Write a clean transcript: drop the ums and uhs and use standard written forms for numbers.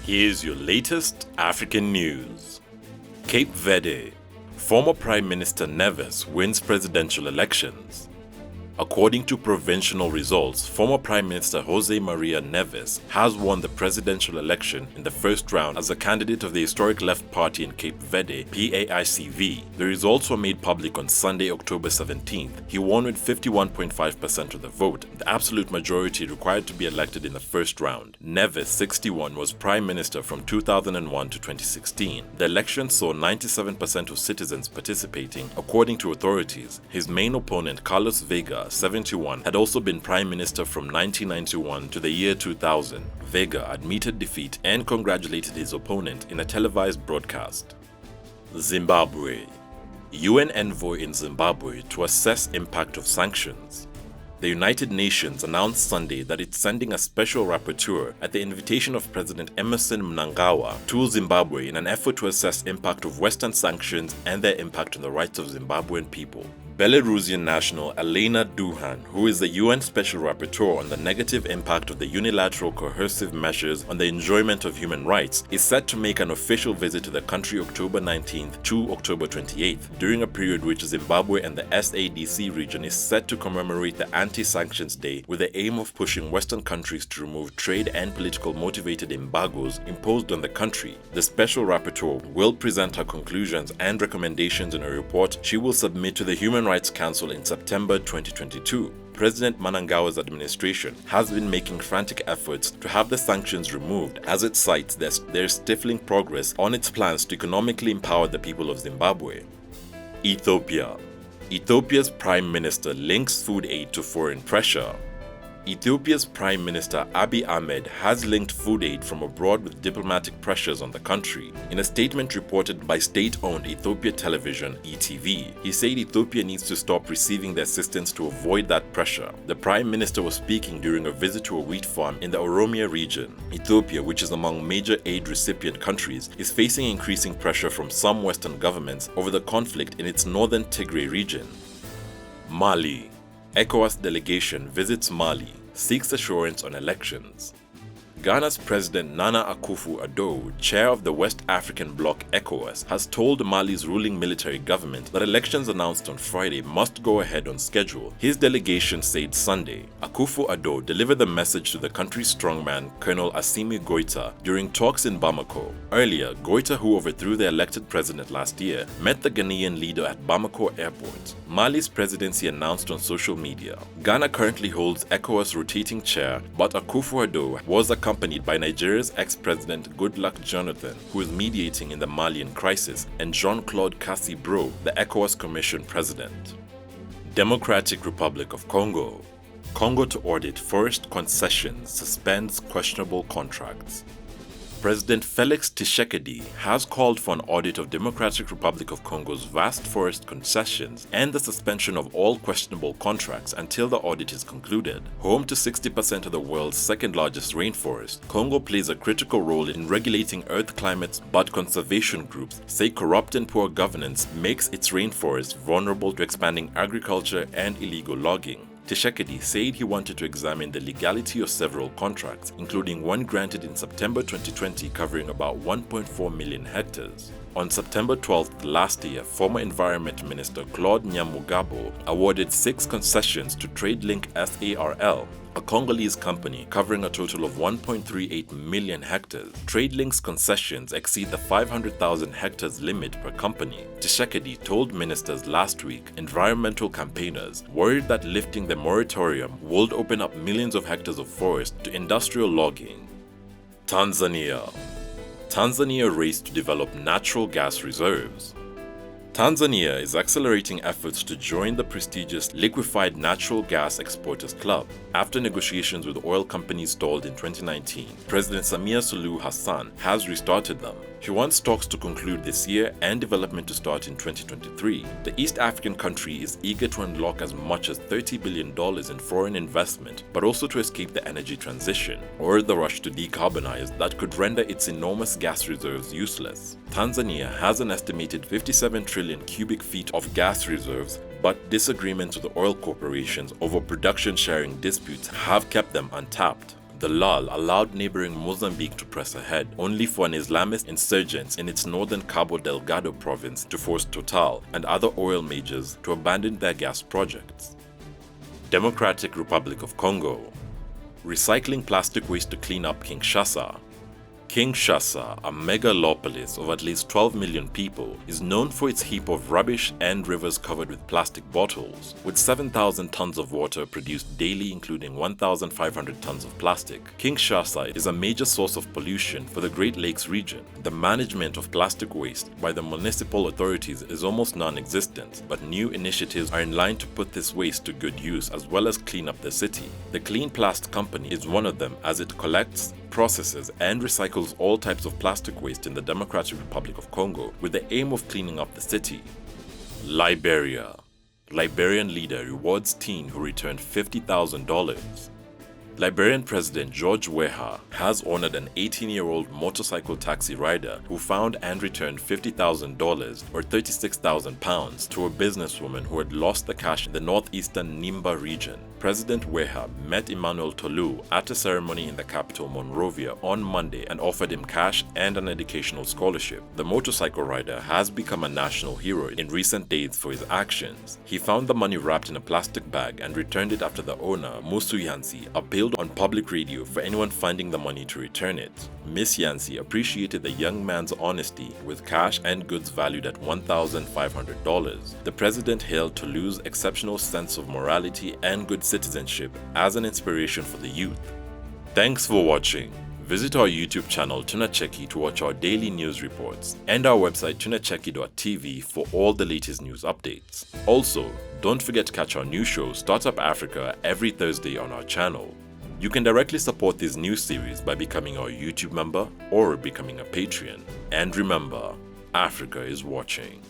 Here's your latest African news. Cape Verde. Former Prime Minister Neves wins presidential elections. According to provincial results, former Prime Minister Jose Maria Neves has won the presidential election in the first round as a candidate of the historic left party in Cape Verde, PAICV. The results were made public on Sunday, October 17th. He won with 51.5% of the vote, the absolute majority required to be elected in the first round. Neves, 61, was Prime Minister from 2001 to 2016. The election saw 97% of citizens participating, according to authorities. His main opponent, Carlos Vega, 71, had also been Prime Minister from 1991 to the year 2000. Vega admitted defeat and congratulated his opponent in a televised broadcast. Zimbabwe. UN envoy in Zimbabwe to assess impact of sanctions. The United Nations announced Sunday that it's sending a special rapporteur at the invitation of President Emmerson Mnangagwa to Zimbabwe in an effort to assess impact of Western sanctions and their impact on the rights of Zimbabwean people. Belarusian national Elena Duhan, who is the UN Special Rapporteur on the negative impact of the unilateral coercive measures on the enjoyment of human rights, is set to make an official visit to the country October 19th to October 28th, during a period which Zimbabwe and the SADC region is set to commemorate the Anti-Sanctions Day with the aim of pushing Western countries to remove trade and political motivated embargoes imposed on the country. The Special Rapporteur will present her conclusions and recommendations in a report she will submit to the Human Rights Council in September 2022. President Mnangagwa's administration has been making frantic efforts to have the sanctions removed as it cites their stifling progress on its plans to economically empower the people of Zimbabwe. Ethiopia. Ethiopia's Prime Minister links food aid to foreign pressure. Ethiopia's Prime Minister Abiy Ahmed has linked food aid from abroad with diplomatic pressures on the country. In a statement reported by state-owned Ethiopia Television (ETV), he said Ethiopia needs to stop receiving the assistance to avoid that pressure. The Prime Minister was speaking during a visit to a wheat farm in the Oromia region. Ethiopia, which is among major aid recipient countries, is facing increasing pressure from some Western governments over the conflict in its northern Tigray region. Mali. ECOWAS delegation visits Mali, seeks assurance on elections. Ghana's President Nana Akufo-Addo, chair of the West African bloc ECOWAS, has told Mali's ruling military government that elections announced on Friday must go ahead on schedule. His delegation said Sunday. Akufo-Addo delivered the message to the country's strongman, Colonel Assimi Goïta, during talks in Bamako. Earlier, Goïta, who overthrew the elected president last year, met the Ghanaian leader at Bamako airport. Mali's presidency announced on social media. Ghana currently holds ECOWAS rotating chair, but Akufo-Addo was accompanied by Nigeria's ex-president Goodluck Jonathan, who is mediating in the Malian crisis, and Jean-Claude Cassi-Bro, the ECOWAS Commission president. Democratic Republic of Congo. Congo to audit forest concessions, suspends questionable contracts. President Felix Tshisekedi has called for an audit of Democratic Republic of Congo's vast forest concessions and the suspension of all questionable contracts until the audit is concluded. Home to 60% of the world's second-largest rainforest, Congo plays a critical role in regulating Earth climates, but conservation groups say corrupt and poor governance makes its rainforest vulnerable to expanding agriculture and illegal logging. Tshisekedi said he wanted to examine the legality of several contracts, including one granted in September 2020 covering about 1.4 million hectares. On September 12th last year, former Environment Minister Claude Nyamugabo awarded 6 concessions to TradeLink SARL, a Congolese company covering a total of 1.38 million hectares. TradeLink's concessions exceed the 500,000 hectares limit per company. Tshisekedi told ministers last week environmental campaigners worried that lifting the moratorium would open up millions of hectares of forest to industrial logging. Tanzania. Tanzania race to develop natural gas reserves. Tanzania is accelerating efforts to join the prestigious Liquefied Natural Gas Exporters Club after negotiations with oil companies stalled in 2019. President Samia Suluhu Hassan has restarted them. He wants talks to conclude this year and development to start in 2023. The East African country is eager to unlock as much as $30 billion in foreign investment, but also to escape the energy transition, or the rush to decarbonize that could render its enormous gas reserves useless. Tanzania has an estimated 57 trillion cubic feet of gas reserves, but disagreements with the oil corporations over production sharing disputes have kept them untapped. The lull allowed neighboring Mozambique to press ahead, only for an Islamist insurgents in its northern Cabo Delgado province to force Total and other oil majors to abandon their gas projects. Democratic Republic of Congo. Recycling plastic waste to clean up Kinshasa. Kinshasa, a megalopolis of at least 12 million people, is known for its heap of rubbish and rivers covered with plastic bottles, with 7,000 tons of water produced daily, including 1,500 tons of plastic. Kinshasa is a major source of pollution for the Great Lakes region. The management of plastic waste by the municipal authorities is almost non-existent, but new initiatives are in line to put this waste to good use as well as clean up the city. The Clean Plast Company is one of them, as it collects, processes and recycles all types of plastic waste in the Democratic Republic of Congo with the aim of cleaning up the city. Liberia. Liberian leader rewards teen who returned $50,000. Liberian President George Weah has honored an 18-year-old motorcycle taxi rider who found and returned $50,000 or £36,000 to a businesswoman who had lost the cash in the northeastern Nimba region. President Weah met Emmanuel Tolu at a ceremony in the capital Monrovia on Monday and offered him cash and an educational scholarship. The motorcycle rider has become a national hero in recent days for his actions. He found the money wrapped in a plastic bag and returned it after the owner, Musu Yancy, appealed on public radio for anyone finding the money to return it. Miss Yancy appreciated the young man's honesty with cash and goods valued at $1,500. The president hailed Tolu's exceptional sense of morality and good citizenship as an inspiration for the youth. Thanks for watching. Visit our YouTube channel Tunacheki to watch our daily news reports and our website tunacheki.tv for all the latest news updates. Also, don't forget to catch our new show Startup Africa every Thursday on our channel. You can directly support this new series by becoming our YouTube member or becoming a Patreon. And remember, Africa is watching.